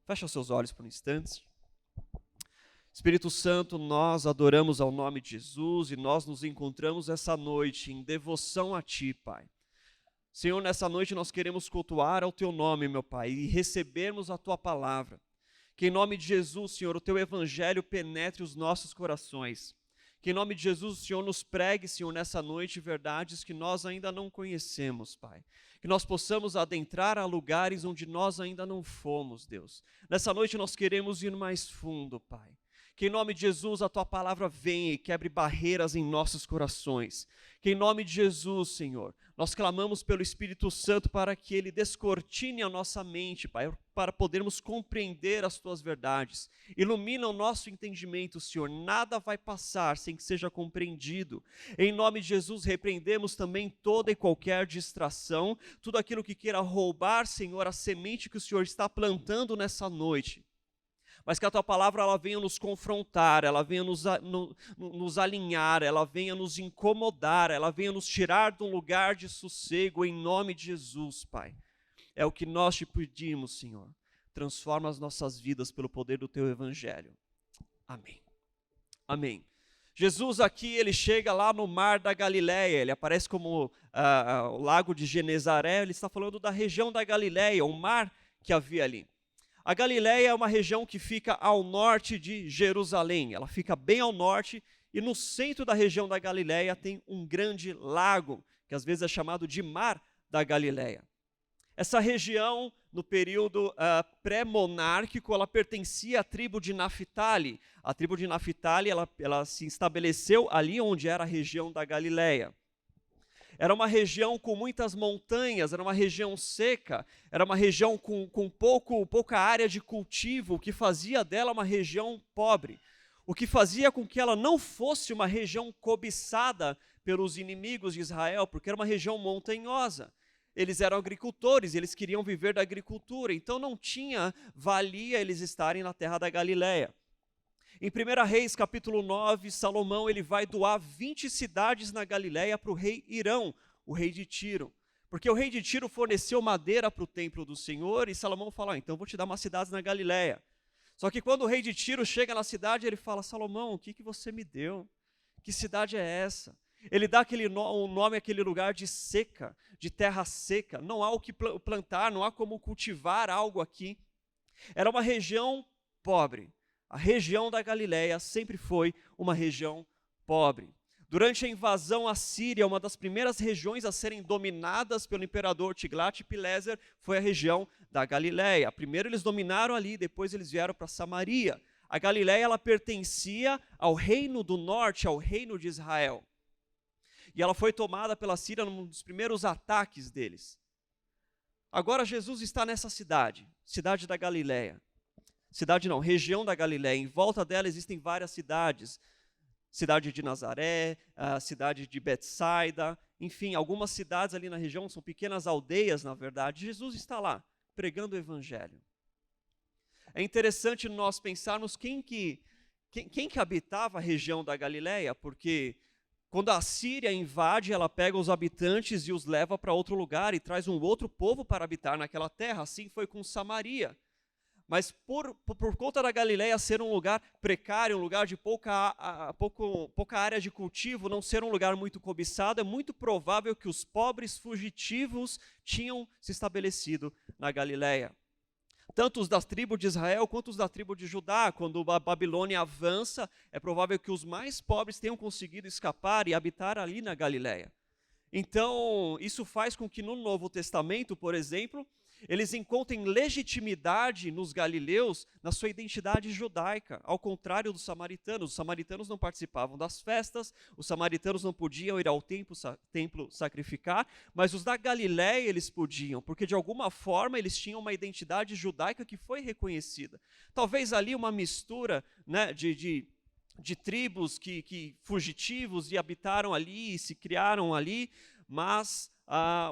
Fecha seus olhos por um instante. Espírito Santo, nós adoramos ao nome de Jesus e nós nos encontramos essa noite em devoção a Ti, Pai. Senhor, nessa noite nós queremos cultuar ao Teu nome, meu Pai, e recebermos a Tua palavra. Que em nome de Jesus, Senhor, o Teu Evangelho penetre os nossos corações. Que em nome de Jesus o Senhor nos pregue, Senhor, nessa noite verdades que nós ainda não conhecemos, Pai. Que nós possamos adentrar a lugares onde nós ainda não fomos, Deus. Nessa noite nós queremos ir mais fundo, Pai. Que em nome de Jesus a Tua palavra venha e quebre barreiras em nossos corações. Que em nome de Jesus, Senhor, nós clamamos pelo Espírito Santo para que Ele descortine a nossa mente, Pai, para podermos compreender as Tuas verdades. Ilumina o nosso entendimento, Senhor, nada vai passar sem que seja compreendido. Em nome de Jesus, repreendemos também toda e qualquer distração, tudo aquilo que queira roubar, Senhor, a semente que o Senhor está plantando nessa noite. Mas que a Tua palavra ela venha nos confrontar, ela venha nos alinhar, ela venha nos incomodar, ela venha nos tirar de um lugar de sossego, em nome de Jesus, Pai. É o que nós Te pedimos, Senhor. Transforma as nossas vidas pelo poder do Teu Evangelho. Amém. Amém. Jesus aqui, Ele chega lá no mar da Galileia, Ele aparece como o lago de Genezaré, Ele está falando da região da Galileia, o mar que havia ali. A Galileia é uma região que fica ao norte de Jerusalém, ela fica bem ao norte e no centro da região da Galileia tem um grande lago, que às vezes é chamado de Mar da Galileia. Essa região, no período pré-monárquico, ela pertencia à tribo de Naphtali. A tribo de Naphtali ela se estabeleceu ali onde era a região da Galileia. Era uma região com muitas montanhas, era uma região seca, era uma região com pouca área de cultivo, o que fazia dela uma região pobre, o que fazia com que ela não fosse uma região cobiçada pelos inimigos de Israel, porque era uma região montanhosa. Eles eram agricultores, eles queriam viver da agricultura, então não tinha valia eles estarem na terra da Galileia. Em 1 Reis, capítulo 9, Salomão ele vai doar 20 cidades na Galileia para o rei Hirão, o rei de Tiro. Porque o rei de Tiro forneceu madeira para o templo do Senhor e Salomão fala, então vou te dar umas cidades na Galileia. Só que quando o rei de Tiro chega na cidade, ele fala, Salomão, o que você me deu? Que cidade é essa? Ele dá um nome àquele lugar de seca, de terra seca. Não há o que plantar, não há como cultivar algo aqui. Era uma região pobre. A região da Galileia sempre foi uma região pobre. Durante a invasão assíria, uma das primeiras regiões a serem dominadas pelo imperador Tiglat-Pileser foi a região da Galileia. Primeiro eles dominaram ali, depois eles vieram para Samaria. A Galileia ela pertencia ao reino do norte, ao reino de Israel. E ela foi tomada pela Síria num dos primeiros ataques deles. Agora Jesus está nessa cidade, cidade da Galileia. Cidade não, região da Galileia. Em volta dela existem várias cidades. Cidade de Nazaré, a cidade de Betsaida, enfim, algumas cidades ali na região, são pequenas aldeias, na verdade. Jesus está lá, pregando o Evangelho. É interessante nós pensarmos quem que habitava a região da Galileia, porque quando a Síria invade, ela pega os habitantes e os leva para outro lugar e traz um outro povo para habitar naquela terra. Assim foi com Samaria. Mas por conta da Galileia ser um lugar precário, um lugar de pouca área de cultivo, não ser um lugar muito cobiçado, é muito provável que os pobres fugitivos tinham se estabelecido na Galileia. Tanto os da tribo de Israel quanto os da tribo de Judá. Quando a Babilônia avança, é provável que os mais pobres tenham conseguido escapar e habitar ali na Galileia. Então, isso faz com que no Novo Testamento, por exemplo, eles encontrem legitimidade nos galileus na sua identidade judaica, ao contrário dos samaritanos. Os samaritanos não participavam das festas, os samaritanos não podiam ir ao templo sacrificar, mas os da Galileia eles podiam, porque de alguma forma eles tinham uma identidade judaica que foi reconhecida. Talvez ali uma mistura, né, de tribos que fugitivos e habitaram ali, e se criaram ali, mas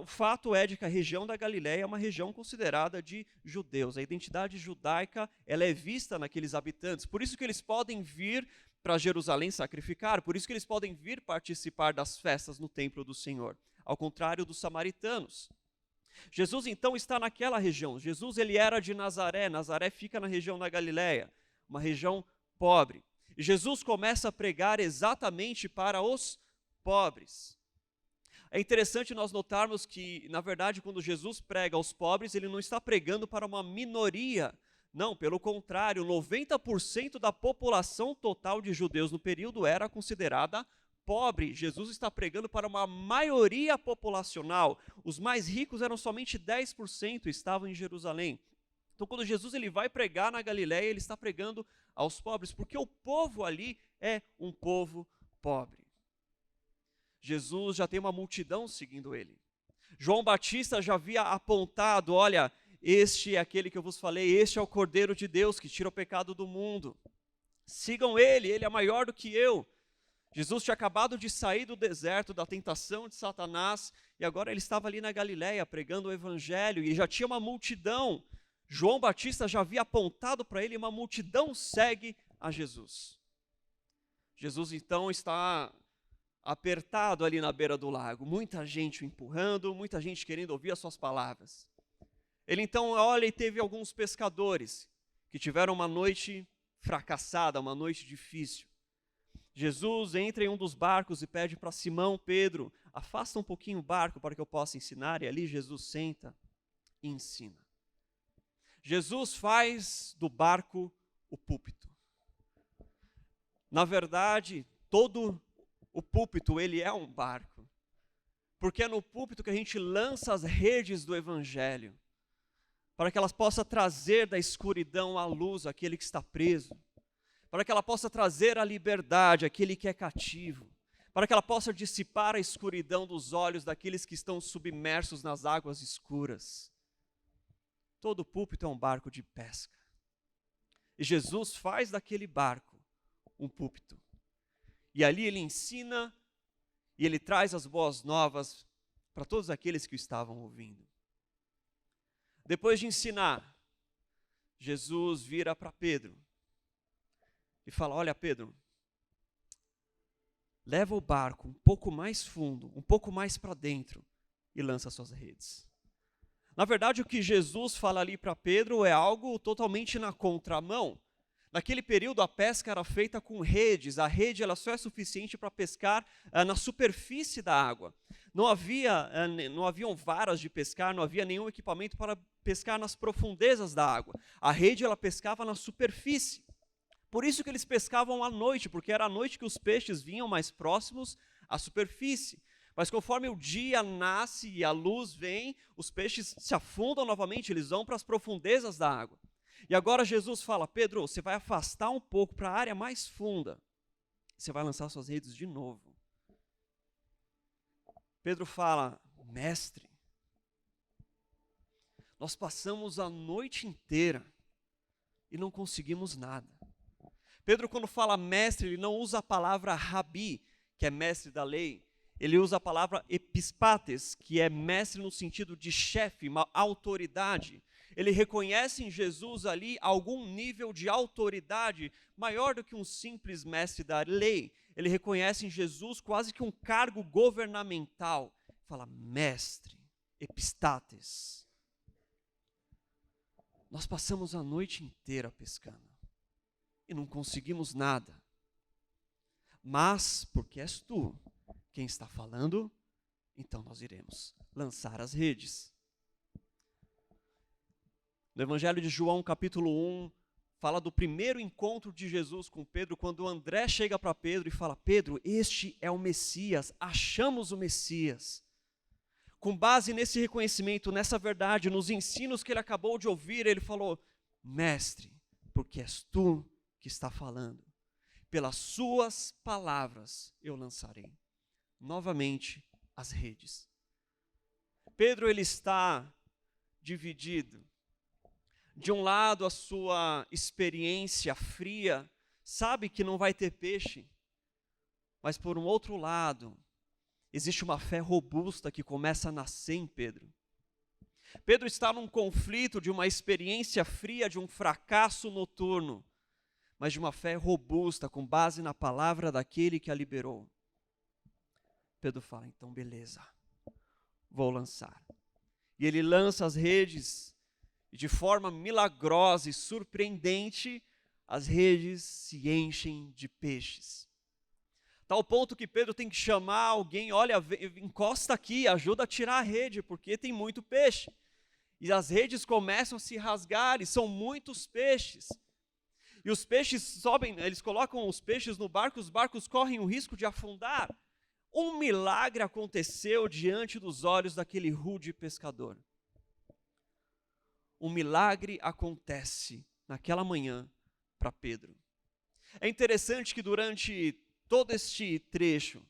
o fato é de que a região da Galileia é uma região considerada de judeus. A identidade judaica ela é vista naqueles habitantes. Por isso que eles podem vir para Jerusalém sacrificar, por isso que eles podem vir participar das festas no templo do Senhor, ao contrário dos samaritanos. Jesus então está naquela região. Jesus ele era de Nazaré. Nazaré fica na região da Galileia, uma região pobre. E Jesus começa a pregar exatamente para os pobres. É interessante nós notarmos que, na verdade, quando Jesus prega aos pobres, ele não está pregando para uma minoria. Não, pelo contrário, 90% da população total de judeus no período era considerada pobre. Jesus está pregando para uma maioria populacional. Os mais ricos eram somente 10%, estavam em Jerusalém. Então, quando Jesus ele vai pregar na Galileia, ele está pregando aos pobres, porque o povo ali é um povo pobre. Jesus já tem uma multidão seguindo ele. João Batista já havia apontado, olha, este é aquele que eu vos falei, este é o Cordeiro de Deus que tira o pecado do mundo. Sigam ele é maior do que eu. Jesus tinha acabado de sair do deserto, da tentação de Satanás, e agora ele estava ali na Galileia pregando o evangelho, e já tinha uma multidão. João Batista já havia apontado para ele, uma multidão segue a Jesus. Jesus então está apertado ali na beira do lago, muita gente o empurrando, muita gente querendo ouvir as suas palavras. Ele então olha e teve alguns pescadores que tiveram uma noite fracassada, uma noite difícil. Jesus entra em um dos barcos e pede para Simão Pedro, afasta um pouquinho o barco para que eu possa ensinar, e ali Jesus senta e ensina. Jesus faz do barco o púlpito. Na verdade, todo o púlpito, ele é um barco, porque é no púlpito que a gente lança as redes do evangelho, para que elas possam trazer da escuridão à luz aquele que está preso, para que ela possa trazer a liberdade àquele que é cativo, para que ela possa dissipar a escuridão dos olhos daqueles que estão submersos nas águas escuras. Todo púlpito é um barco de pesca, e Jesus faz daquele barco um púlpito. E ali ele ensina e ele traz as boas novas para todos aqueles que o estavam ouvindo. Depois de ensinar, Jesus vira para Pedro e fala: olha, Pedro, leva o barco um pouco mais fundo, um pouco mais para dentro e lança suas redes. Na verdade, o que Jesus fala ali para Pedro é algo totalmente na contramão. Naquele período, a pesca era feita com redes. A rede ela só é suficiente para pescar na superfície da água. Não haviam varas de pescar, não havia nenhum equipamento para pescar nas profundezas da água. A rede ela pescava na superfície. Por isso que eles pescavam à noite, porque era à noite que os peixes vinham mais próximos à superfície. Mas conforme o dia nasce e a luz vem, os peixes se afundam novamente, eles vão para as profundezas da água. E agora Jesus fala: Pedro, você vai afastar um pouco para a área mais funda. Você vai lançar suas redes de novo. Pedro fala: mestre, nós passamos a noite inteira e não conseguimos nada. Pedro, quando fala mestre, ele não usa a palavra rabi, que é mestre da lei. Ele usa a palavra epispates, que é mestre no sentido de chefe, uma autoridade. Ele reconhece em Jesus ali algum nível de autoridade maior do que um simples mestre da lei. Ele reconhece em Jesus quase que um cargo governamental. Fala: mestre, epistates. Nós passamos a noite inteira pescando e não conseguimos nada. Mas, porque és tu quem está falando, então nós iremos lançar as redes. No Evangelho de João, capítulo 1, fala do primeiro encontro de Jesus com Pedro, quando André chega para Pedro e fala: Pedro, este é o Messias, achamos o Messias. Com base nesse reconhecimento, nessa verdade, nos ensinos que ele acabou de ouvir, ele falou: mestre, porque és tu que está falando, pelas suas palavras eu lançarei novamente as redes. Pedro ele está dividido. De um lado, a sua experiência fria, sabe que não vai ter peixe, mas por um outro lado, existe uma fé robusta que começa a nascer em Pedro. Pedro está num conflito de uma experiência fria, de um fracasso noturno, mas de uma fé robusta, com base na palavra daquele que a liberou. Pedro fala: então beleza, vou lançar. e ele lança as redes, e de forma milagrosa e surpreendente, as redes se enchem de peixes. Tal ponto que Pedro tem que chamar alguém, olha, encosta aqui, ajuda a tirar a rede, porque tem muito peixe. E as redes começam a se rasgar, e são muitos peixes. E os peixes sobem, eles colocam os peixes no barco, os barcos correm o risco de afundar. Um milagre aconteceu diante dos olhos daquele rude pescador. Um milagre acontece naquela manhã para Pedro. É interessante que durante todo este trecho,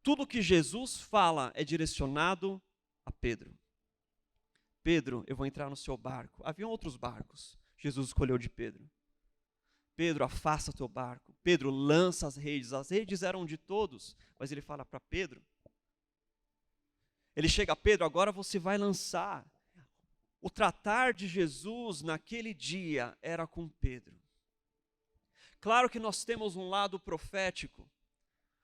tudo que Jesus fala é direcionado a Pedro. Pedro, eu vou entrar no seu barco. Haviam outros barcos. Jesus escolheu de Pedro. Pedro, afasta teu barco. Pedro, lança as redes. As redes eram de todos, mas ele fala para Pedro. Ele chega a Pedro, agora você vai lançar. O tratar de Jesus naquele dia era com Pedro. Claro que nós temos um lado profético,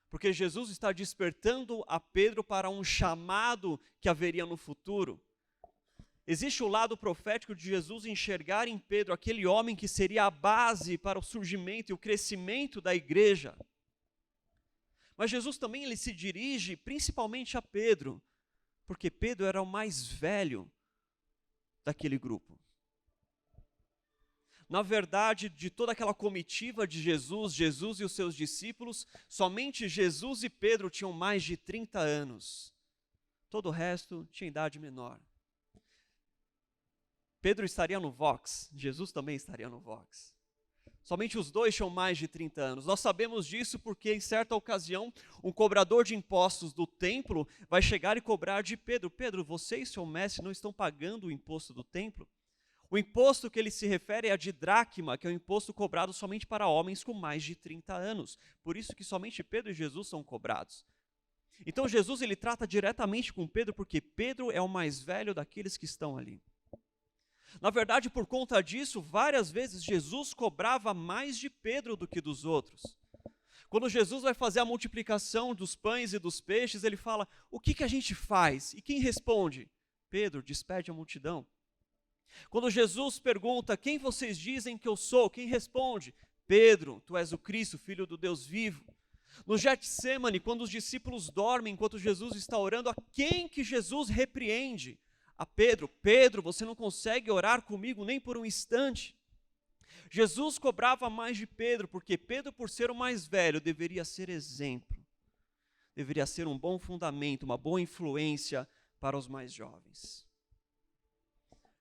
porque Jesus está despertando a Pedro para um chamado que haveria no futuro. Existe o lado profético de Jesus enxergar em Pedro aquele homem que seria a base para o surgimento e o crescimento da igreja. Mas Jesus também ele se dirige principalmente a Pedro, porque Pedro era o mais velho daquele grupo. Na verdade, de toda aquela comitiva de Jesus, Jesus e os seus discípulos, somente Jesus e Pedro tinham mais de 30 anos. Todo o resto tinha idade menor. Pedro estaria no Vox, Jesus também estaria no Vox. Somente os dois tinham mais de 30 anos. Nós sabemos disso porque, em certa ocasião, um cobrador de impostos do templo vai chegar e cobrar de Pedro. Pedro, você e seu mestre não estão pagando o imposto do templo? O imposto que ele se refere é a de dracma, que é o imposto cobrado somente para homens com mais de 30 anos. Por isso que somente Pedro e Jesus são cobrados. Então Jesus ele trata diretamente com Pedro, porque Pedro é o mais velho daqueles que estão ali. Na verdade, por conta disso, várias vezes Jesus cobrava mais de Pedro do que dos outros. Quando Jesus vai fazer a multiplicação dos pães e dos peixes, ele fala, o que a gente faz? E quem responde? Pedro, despede a multidão. Quando Jesus pergunta, quem vocês dizem que eu sou? Quem responde? Pedro, tu és o Cristo, Filho do Deus vivo. No Getsêmani, quando os discípulos dormem enquanto Jesus está orando, a quem que Jesus repreende? A Pedro, Pedro, você não consegue orar comigo nem por um instante. Jesus cobrava mais de Pedro, porque Pedro, por ser o mais velho, deveria ser exemplo. Deveria ser um bom fundamento, uma boa influência para os mais jovens.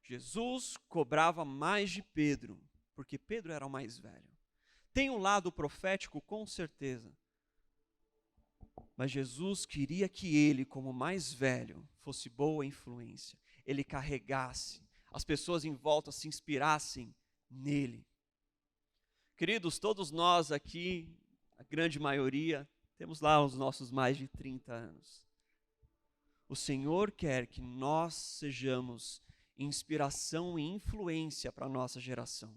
Jesus cobrava mais de Pedro, porque Pedro era o mais velho. Tem um lado profético, com certeza. Mas Jesus queria que ele, como mais velho, fosse boa influência. Ele carregasse, as pessoas em volta se inspirassem nele. Queridos, todos nós aqui, a grande maioria, temos lá os nossos mais de 30 anos. O Senhor quer que nós sejamos inspiração e influência para a nossa geração.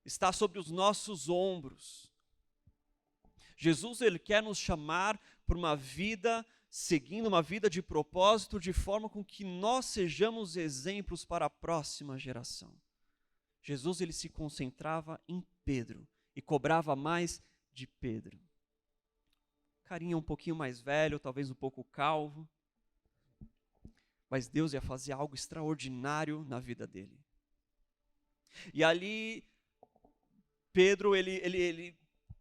Está sobre os nossos ombros. Jesus ele quer nos chamar por uma vida seguindo uma vida de propósito, de forma com que nós sejamos exemplos para a próxima geração. Jesus ele se concentrava em Pedro e cobrava mais de Pedro. Carinha um pouquinho mais velho, talvez um pouco calvo, mas Deus ia fazer algo extraordinário na vida dele. E ali, Pedro, ele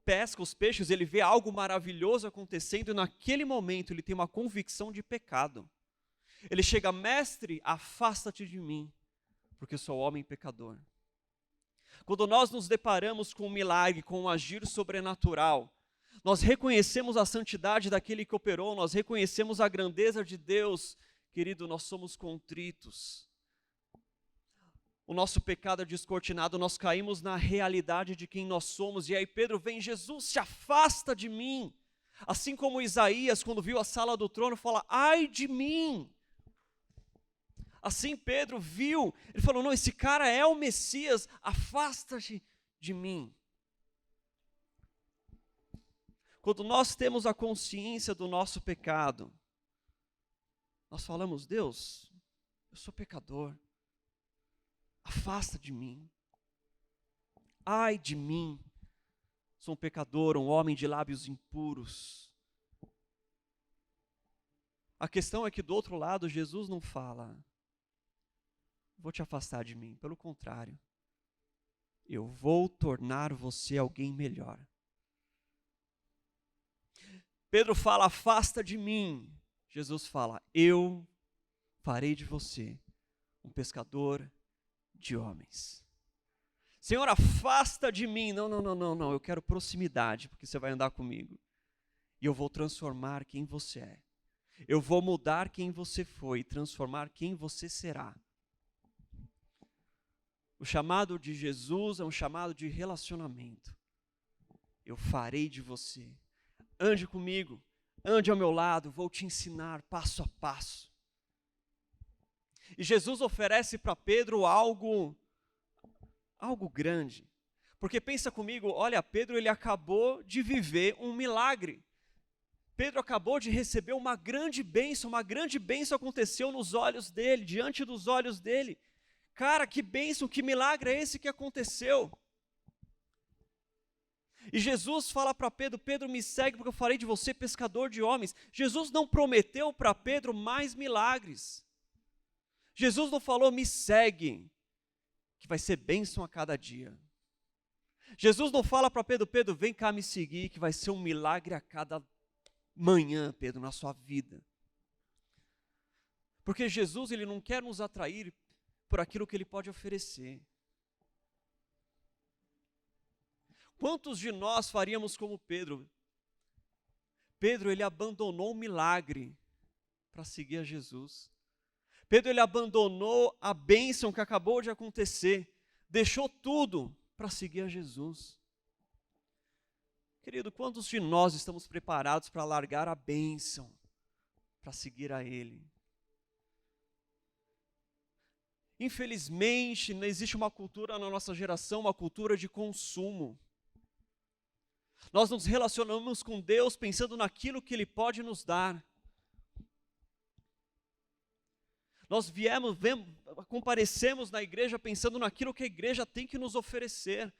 pesca os peixes, ele vê algo maravilhoso acontecendo e naquele momento ele tem uma convicção de pecado. Ele chega, mestre, afasta-te de mim, porque sou homem pecador. Quando nós nos deparamos com um milagre, com um agir sobrenatural, nós reconhecemos a santidade daquele que operou, nós reconhecemos a grandeza de Deus, querido, nós somos contritos. O nosso pecado é descortinado, nós caímos na realidade de quem nós somos. E aí Pedro vem, Jesus, se afasta de mim. Assim como Isaías, quando viu a sala do trono, fala, ai de mim. Assim Pedro viu, ele falou, não, esse cara é o Messias, afasta-te de mim. Quando nós temos a consciência do nosso pecado, nós falamos: Deus, eu sou pecador, afasta de mim. Ai de mim, sou um pecador, um homem de lábios impuros. A questão é que do outro lado, Jesus não fala: vou te afastar de mim. Pelo contrário, eu vou tornar você alguém melhor. Pedro fala: afasta de mim. Jesus fala: eu farei de você um pescador de homens. Senhor, afasta de mim. Não, eu quero proximidade, porque você vai andar comigo. E eu vou transformar quem você é. Eu vou mudar quem você foi e transformar quem você será. O chamado de Jesus é um chamado de relacionamento. Eu farei de você. Ande comigo, ande ao meu lado, vou te ensinar passo a passo. E Jesus oferece para Pedro algo grande. Porque pensa comigo, olha, Pedro ele acabou de viver um milagre. Pedro acabou de receber uma grande bênção aconteceu nos olhos dele, diante dos olhos dele. Cara, que bênção, que milagre é esse que aconteceu? E Jesus fala para Pedro: Pedro, me segue porque eu farei de você pescador de homens. Jesus não prometeu para Pedro mais milagres. Jesus não falou: me segue, que vai ser bênção a cada dia. Jesus não fala para Pedro: Pedro, vem cá me seguir, que vai ser um milagre a cada manhã, Pedro, na sua vida. Porque Jesus, ele não quer nos atrair por aquilo que ele pode oferecer. Quantos de nós faríamos como Pedro? Pedro, ele abandonou o milagre para seguir a Jesus. Pedro, ele abandonou a bênção que acabou de acontecer, deixou tudo para seguir a Jesus. Querido, quantos de nós estamos preparados para largar a bênção, para seguir a Ele? Infelizmente, existe uma cultura na nossa geração, uma cultura de consumo. Nós nos relacionamos com Deus pensando naquilo que Ele pode nos dar. Nós comparecemos na igreja pensando naquilo que a igreja tem que nos oferecer.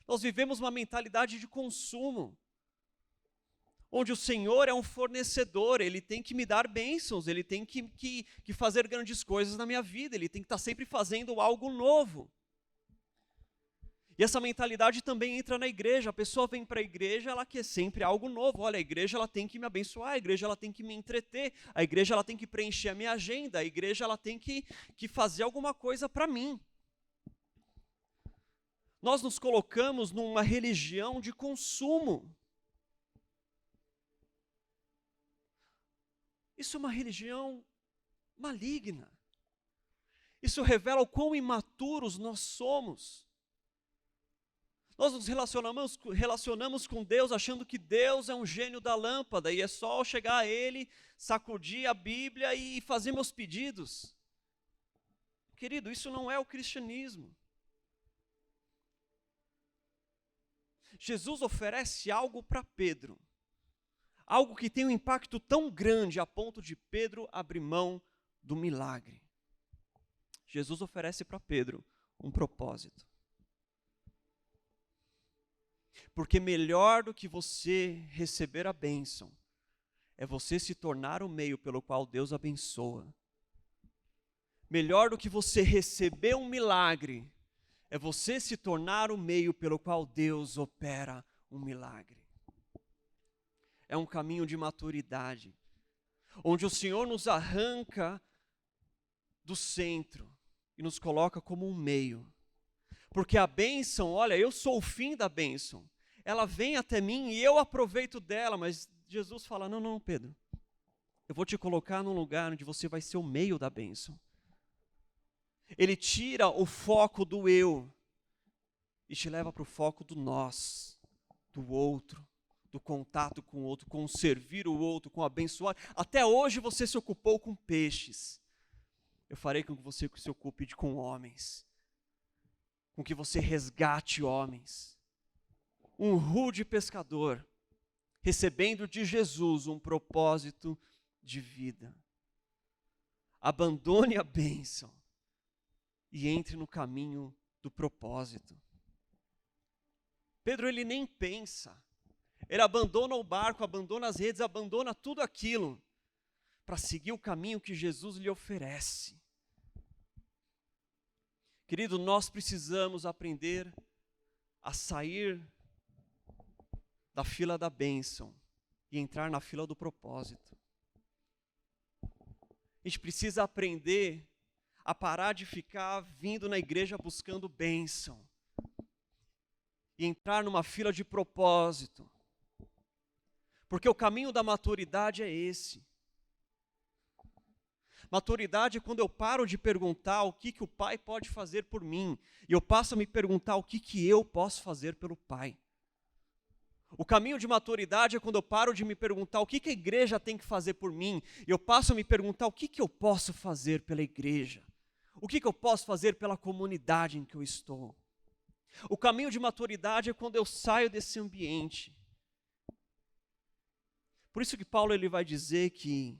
Nós vivemos uma mentalidade de consumo, onde o Senhor é um fornecedor, Ele tem que me dar bênçãos, Ele tem que fazer grandes coisas na minha vida, Ele tem que estar sempre fazendo algo novo. E essa mentalidade também entra na igreja. A pessoa vem para a igreja, ela quer sempre algo novo. Olha, a igreja ela tem que me abençoar, a igreja ela tem que me entreter, a igreja ela tem que preencher a minha agenda, a igreja ela tem que fazer alguma coisa para mim. Nós nos colocamos numa religião de consumo. Isso é uma religião maligna. Isso revela o quão imaturos nós somos. Nós nos relacionamos com Deus achando que Deus é um gênio da lâmpada e é só chegar a Ele, sacudir a Bíblia e fazer meus pedidos. Querido, isso não é o cristianismo. Jesus oferece algo para Pedro, algo que tem um impacto tão grande a ponto de Pedro abrir mão do milagre. Jesus oferece para Pedro um propósito. Porque melhor do que você receber a bênção, é você se tornar o meio pelo qual Deus abençoa. Melhor do que você receber um milagre, é você se tornar o meio pelo qual Deus opera um milagre. É um caminho de maturidade, onde o Senhor nos arranca do centro e nos coloca como um meio. Porque a bênção, olha, eu sou o fim da bênção. Ela vem até mim e eu aproveito dela, mas Jesus fala: não, Pedro, eu vou te colocar num lugar onde você vai ser o meio da bênção. Ele tira o foco do eu e te leva para o foco do nós, do outro, do contato com o outro, com servir o outro, com abençoar. Até hoje você se ocupou com peixes. Eu farei com que você se ocupe com homens, com que você resgate homens. Um rude pescador, recebendo de Jesus um propósito de vida. abandone a bênção e entre no caminho do propósito. Pedro, ele nem pensa. Ele abandona o barco, abandona as redes, abandona tudo aquilo para seguir o caminho que Jesus lhe oferece. Querido, nós precisamos aprender a sair da fila da bênção e entrar na fila do propósito. A gente precisa aprender a parar de ficar vindo na igreja buscando bênção e entrar numa fila de propósito. Porque o caminho da maturidade é esse. Maturidade é quando eu paro de perguntar o que o Pai pode fazer por mim, e eu passo a me perguntar o que eu posso fazer pelo Pai. O caminho de maturidade é quando eu paro de me perguntar o que a igreja tem que fazer por mim, e eu passo a me perguntar o que eu posso fazer pela igreja. O que eu posso fazer pela comunidade em que eu estou. O caminho de maturidade é quando eu saio desse ambiente. Por isso que Paulo ele vai dizer que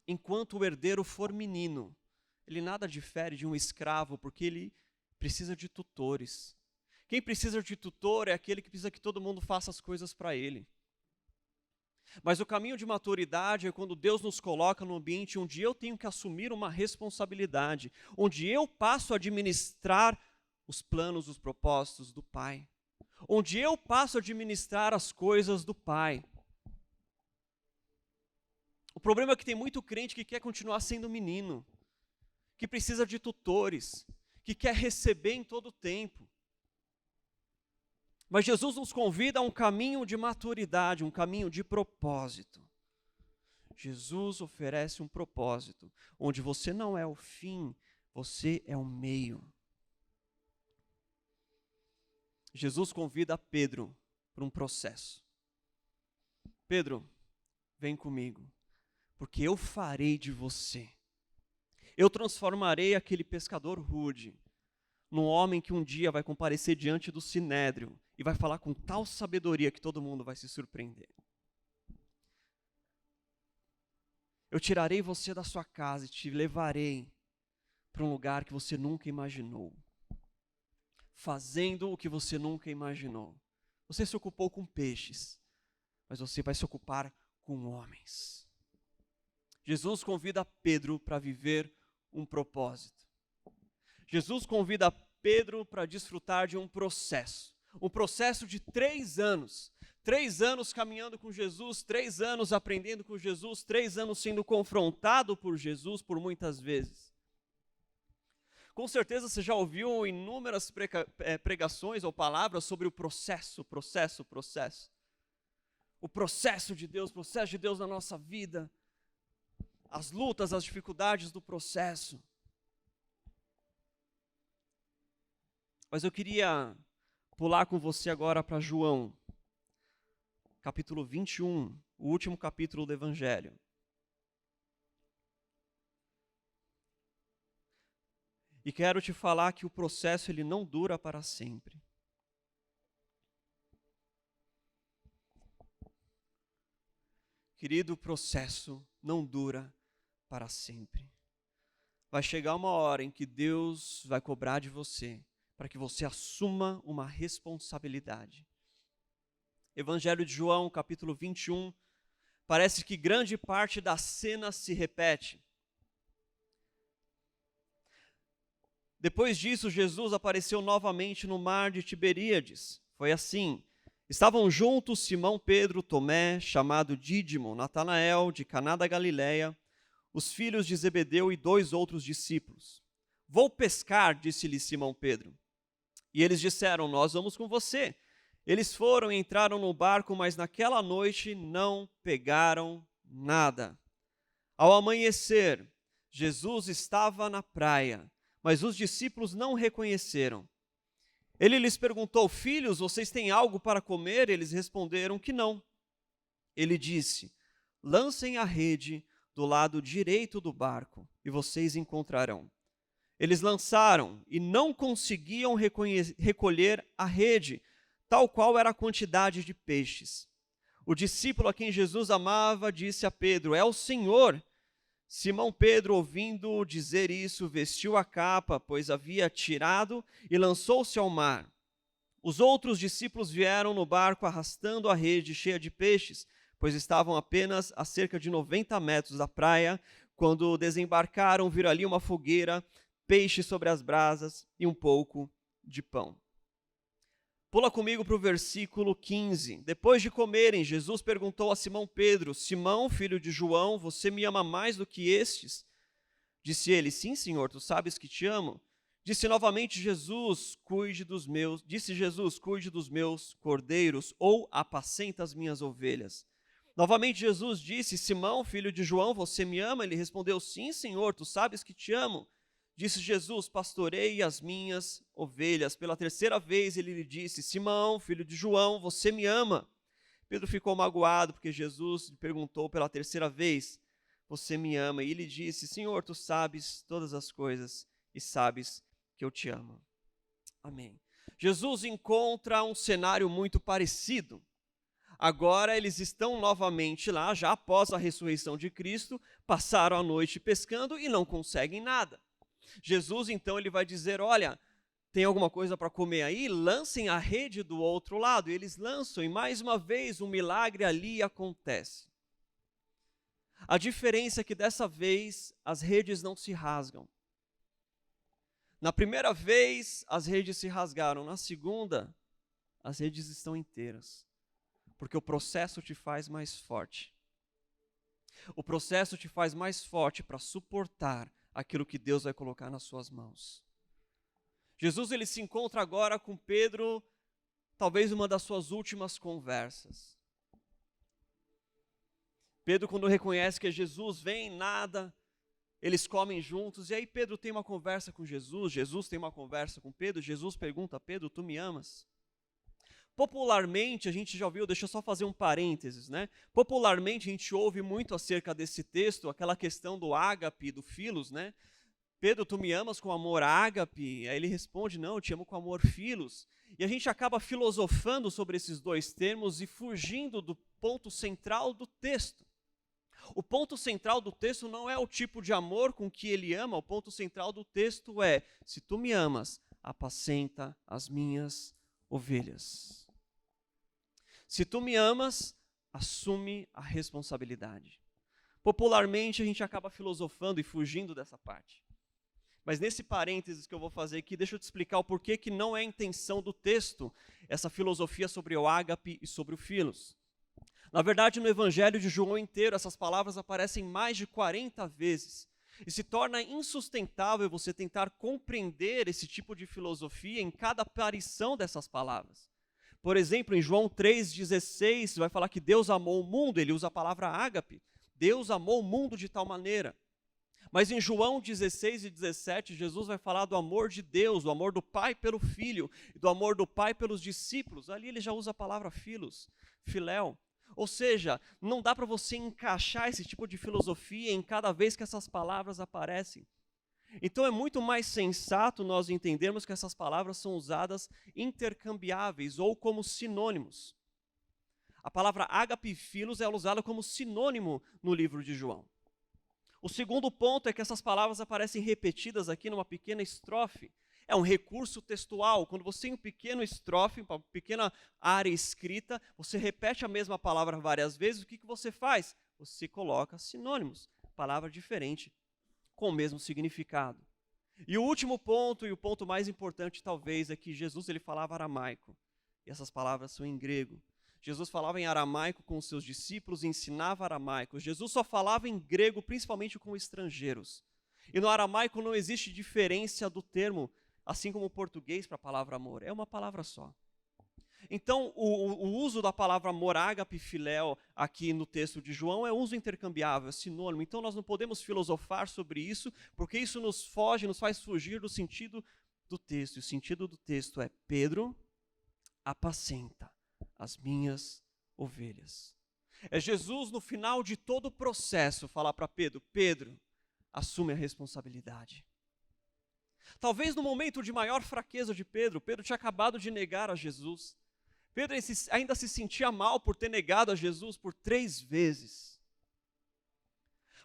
enquanto o herdeiro for menino, ele nada difere de um escravo, porque ele precisa de tutores. Quem precisa de tutor é aquele que precisa que todo mundo faça as coisas para ele. Mas o caminho de maturidade é quando Deus nos coloca num ambiente onde eu tenho que assumir uma responsabilidade, onde eu passo a administrar os planos, os propósitos do Pai, onde eu passo a administrar as coisas do Pai. O problema é que tem muito crente que quer continuar sendo menino, que precisa de tutores, que quer receber em todo o tempo. Mas Jesus nos convida a um caminho de maturidade, um caminho de propósito. Jesus oferece um propósito, onde você não é o fim, você é o meio. Jesus convida Pedro para um processo. Pedro, vem comigo, porque eu farei de você. Eu transformarei aquele pescador rude num homem que um dia vai comparecer diante do Sinédrio e vai falar com tal sabedoria que todo mundo vai se surpreender. Eu tirarei você da sua casa e te levarei para um lugar que você nunca imaginou, fazendo o que você nunca imaginou. Você se ocupou com peixes, mas você vai se ocupar com homens. Jesus convida Pedro para viver um propósito. Jesus convida Pedro para desfrutar de um processo de 3 anos. 3 anos caminhando com Jesus, 3 anos aprendendo com Jesus, 3 anos sendo confrontado por Jesus por muitas vezes. Com certeza você já ouviu inúmeras pregações ou palavras sobre o processo. O processo de Deus na nossa vida. As lutas, as dificuldades do processo. Mas eu queria pular com você agora para João, capítulo 21, o último capítulo do Evangelho. E quero te falar que o processo ele não dura para sempre. Querido, o processo não dura para sempre. Vai chegar uma hora em que Deus vai cobrar de você, para que você assuma uma responsabilidade. Evangelho de João, capítulo 21, parece que grande parte da cena se repete. Depois disso, Jesus apareceu novamente no mar de Tiberíades. Foi assim: estavam juntos Simão Pedro, Tomé, chamado Dídimo, Natanael, de Caná da Galileia, os filhos de Zebedeu e 2 outros discípulos. Vou pescar, disse-lhe Simão Pedro. E eles disseram, nós vamos com você. Eles foram e entraram no barco, mas naquela noite não pegaram nada. Ao amanhecer, Jesus estava na praia, mas os discípulos não o reconheceram. Ele lhes perguntou, filhos, vocês têm algo para comer? Eles responderam que não. Ele disse, lancem a rede do lado direito do barco e vocês encontrarão. Eles lançaram e não conseguiam recolher a rede, tal qual era a quantidade de peixes. O discípulo a quem Jesus amava disse a Pedro, é o Senhor. Simão Pedro, ouvindo dizer isso, vestiu a capa, pois havia tirado, e lançou-se ao mar. Os outros discípulos vieram no barco arrastando a rede cheia de peixes, pois estavam apenas a cerca de 90 metros da praia. Quando desembarcaram, viram ali uma fogueira, peixe sobre as brasas e um pouco de pão. Pula comigo para o versículo 15. Depois de comerem, Jesus perguntou a Simão Pedro: Simão, filho de João, você me ama mais do que estes? Disse ele: Sim, Senhor, tu sabes que te amo. Disse Jesus, cuide dos meus cordeiros, ou apacenta as minhas ovelhas. Novamente Jesus disse: Simão, filho de João, você me ama? Ele respondeu: Sim, Senhor, tu sabes que te amo. Disse Jesus: pastorei as minhas ovelhas. Pela terceira vez ele lhe disse: Simão, filho de João, você me ama? Pedro ficou magoado porque Jesus lhe perguntou pela terceira vez: você me ama? E ele disse: Senhor, tu sabes todas as coisas e sabes que eu te amo. Amém. Jesus encontra um cenário muito parecido. Agora eles estão novamente lá, já após a ressurreição de Cristo, passaram a noite pescando e não conseguem nada. Jesus então ele vai dizer: olha, tem alguma coisa para comer aí? Lancem a rede do outro lado. E eles lançam e mais uma vez um milagre ali acontece. A diferença é que dessa vez as redes não se rasgam. Na primeira vez as redes se rasgaram, na segunda as redes estão inteiras. Porque o processo te faz mais forte. O processo te faz mais forte para suportar aquilo que Deus vai colocar nas suas mãos. Jesus ele se encontra agora com Pedro, talvez uma das suas últimas conversas. Pedro, quando reconhece que Jesus, vem, nada, eles comem juntos, e aí Pedro tem uma conversa com Jesus, Jesus tem uma conversa com Pedro, Jesus pergunta a Pedro: tu me amas? Popularmente, a gente já ouviu, deixa eu só fazer um parênteses, né? Popularmente, a gente ouve muito acerca desse texto, aquela questão do ágape, do filos, né? Pedro, tu me amas com amor ágape? Aí ele responde: não, eu te amo com amor filos. E a gente acaba filosofando sobre esses dois termos e fugindo do ponto central do texto. O ponto central do texto não é o tipo de amor com que ele ama, o ponto central do texto é: se tu me amas, apacenta as minhas ovelhas. Se tu me amas, assume a responsabilidade. Popularmente a gente acaba filosofando e fugindo dessa parte. Mas nesse parênteses que eu vou fazer aqui, deixa eu te explicar o porquê que não é a intenção do texto essa filosofia sobre o ágape e sobre o filos. Na verdade, no Evangelho de João inteiro, essas palavras aparecem mais de 40 vezes. E se torna insustentável você tentar compreender esse tipo de filosofia em cada aparição dessas palavras. Por exemplo, em João 3,16, vai falar que Deus amou o mundo, ele usa a palavra ágape. Deus amou o mundo de tal maneira. Mas em João 16 e 17, Jesus vai falar do amor de Deus, do amor do Pai pelo Filho, e do amor do Pai pelos discípulos. Ali ele já usa a palavra filos, filéu. Ou seja, não dá para você encaixar esse tipo de filosofia em cada vez que essas palavras aparecem. Então é muito mais sensato nós entendermos que essas palavras são usadas intercambiáveis ou como sinônimos. A palavra ágape e filos é usada como sinônimo no livro de João. O segundo ponto é que essas palavras aparecem repetidas aqui numa pequena estrofe. É um recurso textual. Quando você tem um pequeno estrofe, uma pequena área escrita, você repete a mesma palavra várias vezes, o que você faz? Você coloca sinônimos, palavra diferente, com o mesmo significado. E o último ponto, e o ponto mais importante talvez, é que Jesus ele falava aramaico. E essas palavras são em grego. Jesus falava em aramaico com os seus discípulos e ensinava aramaico. Jesus só falava em grego, principalmente com estrangeiros. E no aramaico não existe diferença do termo, assim como o português para a palavra amor. É uma palavra só. Então, o uso da palavra amor, ágape, filéu, aqui no texto de João, é uso intercambiável, é sinônimo. Então, nós não podemos filosofar sobre isso, porque isso nos faz fugir do sentido do texto. E o sentido do texto é: Pedro, apacenta as minhas ovelhas. É Jesus, no final de todo o processo, falar para Pedro: Pedro, assume a responsabilidade. Talvez no momento de maior fraqueza de Pedro, Pedro tinha acabado de negar a Jesus. Pedro ainda se sentia mal por ter negado a Jesus por 3 vezes.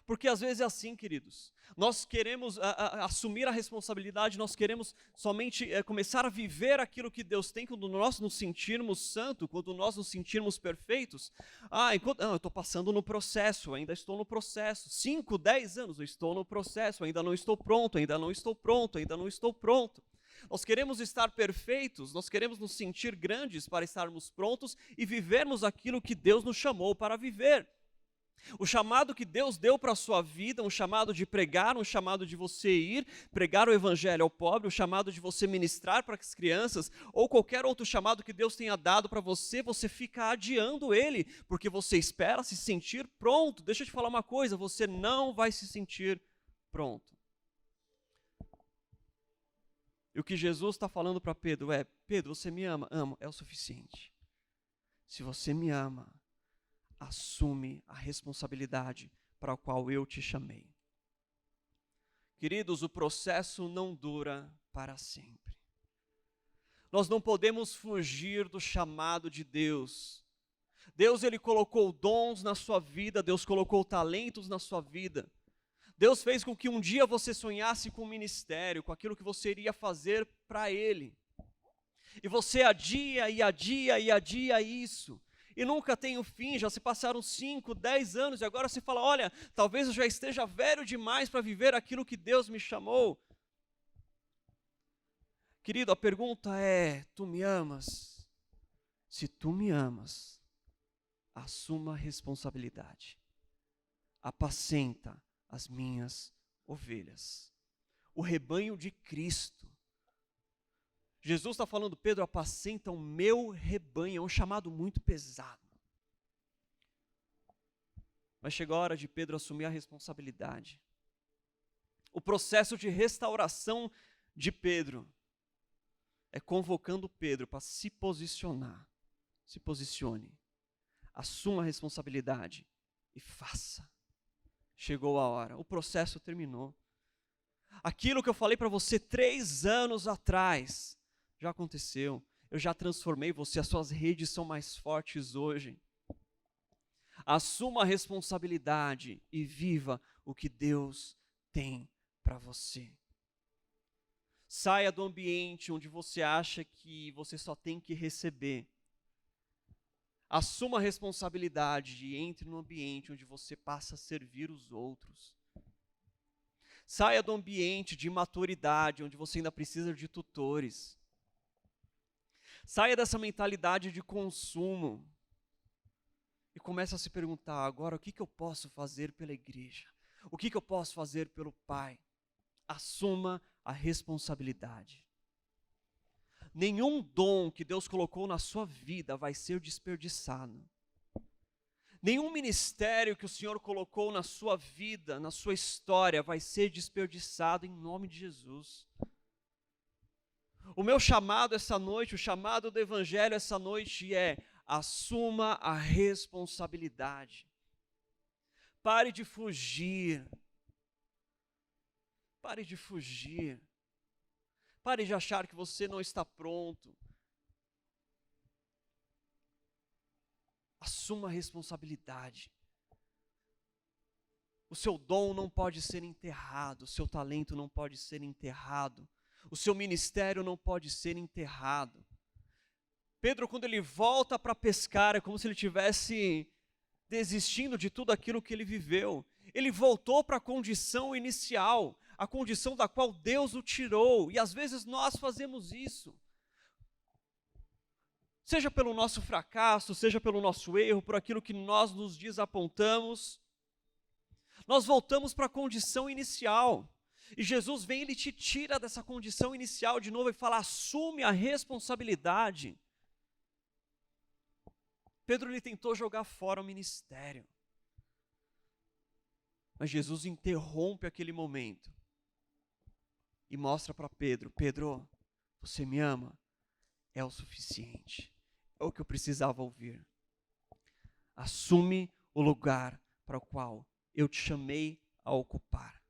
Porque às vezes é assim, queridos. Nós queremos assumir a responsabilidade, nós queremos somente começar a viver aquilo que Deus tem quando nós nos sentirmos santos, quando nós nos sentirmos perfeitos. Eu estou passando no processo, ainda estou no processo. 5, 10 anos, eu estou no processo, ainda não estou pronto, ainda não estou pronto, ainda não estou pronto. Nós queremos estar perfeitos, nós queremos nos sentir grandes para estarmos prontos e vivermos aquilo que Deus nos chamou para viver. O chamado que Deus deu para a sua vida, um chamado de pregar, um chamado de você ir, pregar o evangelho ao pobre, um chamado de você ministrar para as crianças, ou qualquer outro chamado que Deus tenha dado para você, você fica adiando ele, porque você espera se sentir pronto. Deixa eu te falar uma coisa, você não vai se sentir pronto. E o que Jesus está falando para Pedro é: Pedro, você me ama? Amo, é o suficiente. Se você me ama, assume a responsabilidade para a qual eu te chamei. Queridos, o processo não dura para sempre. Nós não podemos fugir do chamado de Deus. Deus, Ele colocou dons na sua vida, Deus colocou talentos na sua vida. Deus fez com que um dia você sonhasse com o ministério, com aquilo que você iria fazer para Ele. E você adia e adia e adia isso. E nunca tem o fim, já se passaram 5, 10 anos, e agora você fala: olha, talvez eu já esteja velho demais para viver aquilo que Deus me chamou. Querido, a pergunta é: tu me amas? Se tu me amas, assuma a responsabilidade. Apacenta as minhas ovelhas. O rebanho de Cristo. Jesus está falando: Pedro, apacenta o meu rebanho. É um chamado muito pesado. Mas chegou a hora de Pedro assumir a responsabilidade. O processo de restauração de Pedro é convocando Pedro para se posicionar. Se posicione. Assuma a responsabilidade e faça. Chegou a hora. O processo terminou. Aquilo que eu falei para você 3 anos atrás já aconteceu. Eu já transformei você. As suas redes são mais fortes hoje. Assuma a responsabilidade e viva o que Deus tem para você. Saia do ambiente onde você acha que você só tem que receber. Assuma a responsabilidade e entre no ambiente onde você passa a servir os outros. Saia do ambiente de imaturidade, onde você ainda precisa de tutores. Saia dessa mentalidade de consumo e comece a se perguntar: agora, o que eu posso fazer pela igreja? O que eu posso fazer pelo Pai? Assuma a responsabilidade. Nenhum dom que Deus colocou na sua vida vai ser desperdiçado. Nenhum ministério que o Senhor colocou na sua vida, na sua história, vai ser desperdiçado em nome de Jesus. O meu chamado essa noite, o chamado do Evangelho essa noite é: assuma a responsabilidade. Pare de fugir. Pare de fugir. Pare de achar que você não está pronto. Assuma a responsabilidade. O seu dom não pode ser enterrado, o seu talento não pode ser enterrado, o seu ministério não pode ser enterrado. Pedro, quando ele volta para pescar, é como se ele tivesse desistindo de tudo aquilo que ele viveu. Ele voltou para a condição inicial, a condição da qual Deus o tirou. E às vezes nós fazemos isso. Seja pelo nosso fracasso, seja pelo nosso erro, por aquilo que nós nos desapontamos. Nós voltamos para a condição inicial. E Jesus vem, Ele te tira dessa condição inicial de novo e fala: assume a responsabilidade. Pedro, ele tentou jogar fora o ministério. Mas Jesus interrompe aquele momento e mostra para Pedro: Pedro, você me ama? É o suficiente. É o que eu precisava ouvir. Assume o lugar para o qual eu te chamei a ocupar.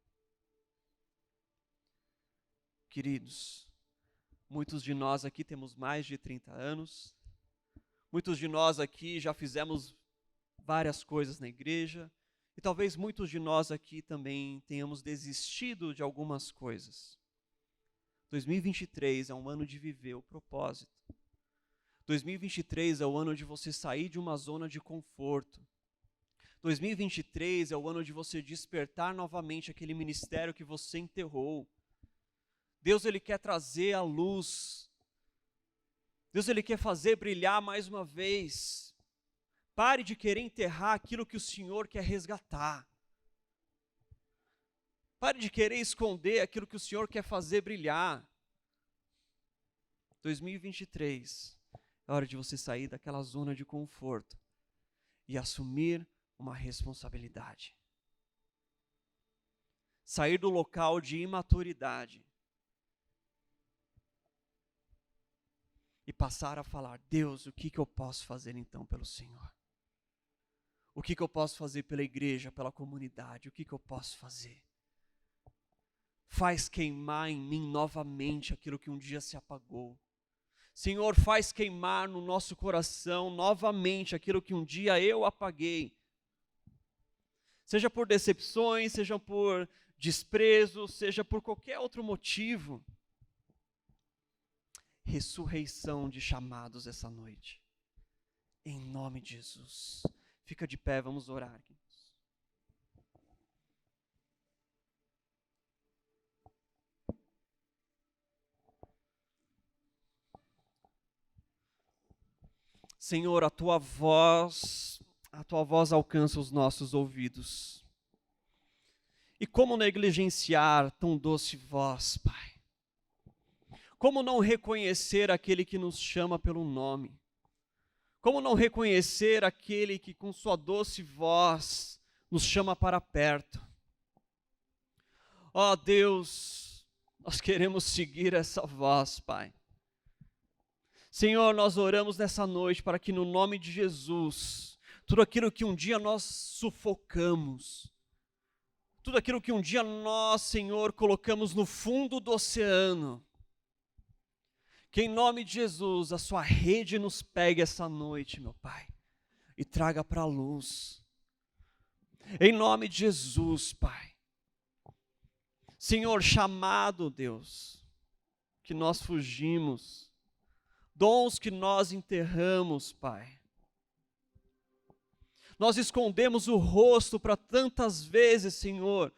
Queridos, muitos de nós aqui temos mais de 30 anos. Muitos de nós aqui já fizemos várias coisas na igreja, E talvez muitos de nós aqui também tenhamos desistido de algumas coisas. 2023 é um ano de viver o propósito. 2023 é o ano de você sair de uma zona de conforto. 2023 é o ano de você despertar novamente aquele ministério que você enterrou. Deus, Ele quer trazer a luz. Deus, Ele quer fazer brilhar mais uma vez. Pare de querer enterrar aquilo que o Senhor quer resgatar. Pare de querer esconder aquilo que o Senhor quer fazer brilhar. 2023 é hora de você sair daquela zona de conforto e assumir uma responsabilidade. Sair do local de imaturidade e passar a falar: Deus, o que eu posso fazer então pelo Senhor? O que eu posso fazer pela igreja, pela comunidade? O que eu posso fazer? Faz queimar em mim novamente aquilo que um dia se apagou. Senhor, faz queimar no nosso coração novamente aquilo que um dia eu apaguei. Seja por decepções, seja por desprezo, seja por qualquer outro motivo. Ressurreição de chamados essa noite. Em nome de Jesus. Fica de pé, vamos orar. Senhor, a tua voz alcança os nossos ouvidos. E como negligenciar tão doce voz, Pai? Como não reconhecer aquele que nos chama pelo nome? Como não reconhecer aquele que com sua doce voz nos chama para perto? Ó Deus, nós queremos seguir essa voz, Pai. Senhor, nós oramos nessa noite para que no nome de Jesus, tudo aquilo que um dia nós sufocamos, tudo aquilo que um dia nós, Senhor, colocamos no fundo do oceano, que em nome de Jesus a sua rede nos pegue essa noite, meu Pai, e traga para a luz. Em nome de Jesus, Pai. Senhor, chamado, Deus, que nós fugimos, dons que nós enterramos, Pai. Nós escondemos o rosto para tantas vezes, Senhor,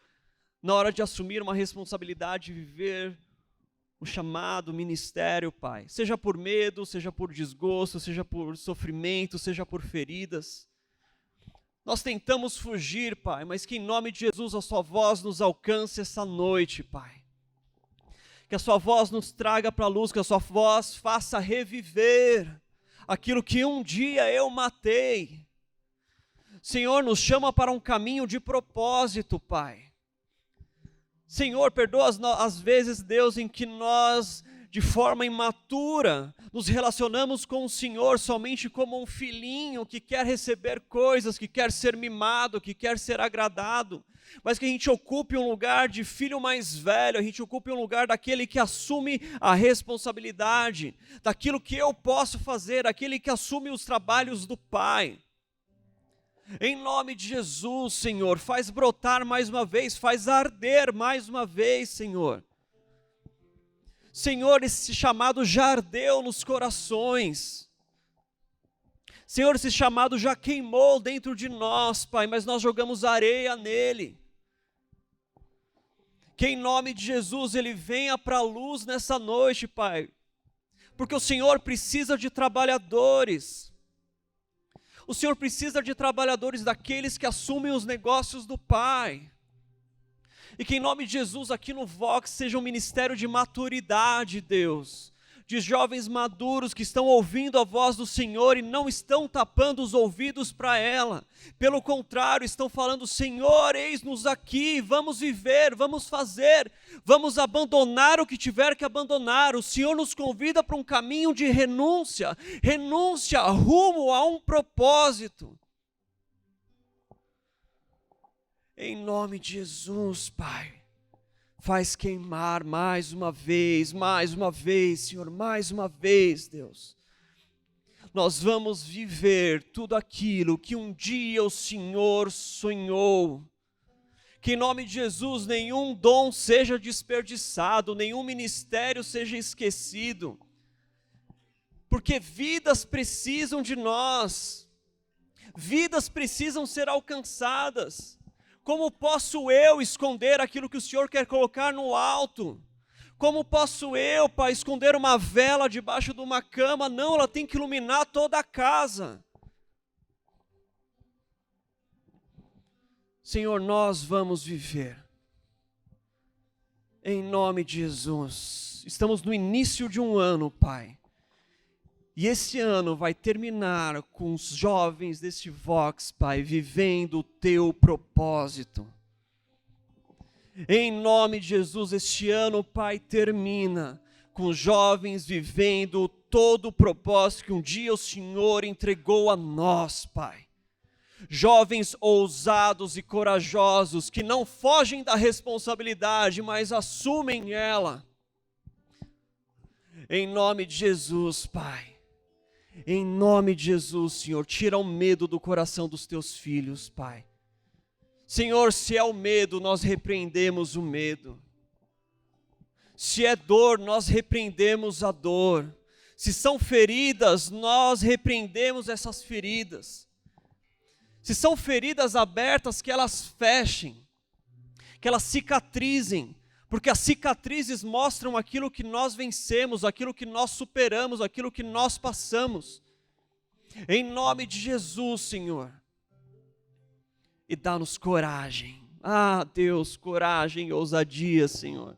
na hora de assumir uma responsabilidade de viver o chamado ministério, Pai. Seja por medo, seja por desgosto, seja por sofrimento, seja por feridas. Nós tentamos fugir, Pai, mas que em nome de Jesus a sua voz nos alcance essa noite, Pai. Que a sua voz nos traga para a luz, que a sua voz faça reviver aquilo que um dia eu matei. Senhor, nos chama para um caminho de propósito, Pai. Senhor, perdoa as vezes, Deus, em que nós, de forma imatura, nos relacionamos com o Senhor somente como um filhinho que quer receber coisas, que quer ser mimado, que quer ser agradado, mas que a gente ocupe um lugar de filho mais velho, a gente ocupe um lugar daquele que assume a responsabilidade, daquilo que eu posso fazer, daquele que assume os trabalhos do Pai. Em nome de Jesus, Senhor, faz brotar mais uma vez, faz arder mais uma vez, Senhor. Senhor, esse chamado já ardeu nos corações. Senhor, esse chamado já queimou dentro de nós, Pai, mas nós jogamos areia nele. Que em nome de Jesus ele venha para a luz nessa noite, Pai, porque o Senhor precisa de trabalhadores. O Senhor precisa de trabalhadores, daqueles que assumem os negócios do Pai. E que em nome de Jesus aqui no Vox seja um ministério de maturidade, Deus. De jovens maduros que estão ouvindo a voz do Senhor e não estão tapando os ouvidos para ela. Pelo contrário, estão falando: Senhor, eis-nos aqui, vamos viver, vamos fazer, vamos abandonar o que tiver que abandonar. O Senhor nos convida para um caminho de renúncia, renúncia rumo a um propósito. Em nome de Jesus, Pai. Faz queimar mais uma vez, Senhor, mais uma vez, Deus. nós vamos viver tudo aquilo que um dia o Senhor sonhou. Que em nome de Jesus nenhum dom seja desperdiçado, nenhum ministério seja esquecido. Porque vidas precisam de nós, vidas precisam ser alcançadas. Como posso eu esconder aquilo que o Senhor quer colocar no alto? Como posso eu, Pai, esconder uma vela debaixo de uma cama? Não, ela tem que iluminar toda a casa. Senhor, nós vamos viver, em nome de Jesus. Estamos no início de um ano, Pai, e esse ano vai terminar com os jovens deste Vox, Pai, vivendo o Teu propósito. Em nome de Jesus, este ano, Pai, termina com os jovens vivendo todo o propósito que um dia o Senhor entregou a nós, Pai. Jovens ousados e corajosos, que não fogem da responsabilidade, mas assumem ela. Em nome de Jesus, Pai. Em nome de Jesus, Senhor, tira o medo do coração dos teus filhos, Pai. Senhor, se é o medo, nós repreendemos o medo. Se é dor, nós repreendemos a dor. Se são feridas, nós repreendemos essas feridas. Se são feridas abertas, que elas fechem, que elas cicatrizem, porque as cicatrizes mostram aquilo que nós vencemos, aquilo que nós superamos, aquilo que nós passamos. Em nome de Jesus, Senhor. E dá-nos coragem. Ah, Deus, coragem e ousadia, Senhor.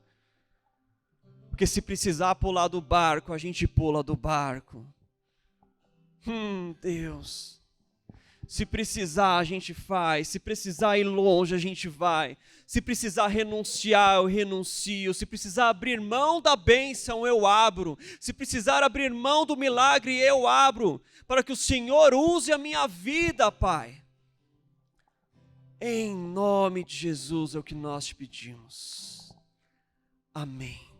Porque se precisar pular do barco, a gente pula do barco. Deus. Se precisar, a gente faz. Se precisar ir longe, a gente vai. Se precisar renunciar, eu renuncio. Se precisar abrir mão da bênção, eu abro. Se precisar abrir mão do milagre, eu abro. Para que o Senhor use a minha vida, Pai. Em nome de Jesus é o que nós te pedimos. Amém.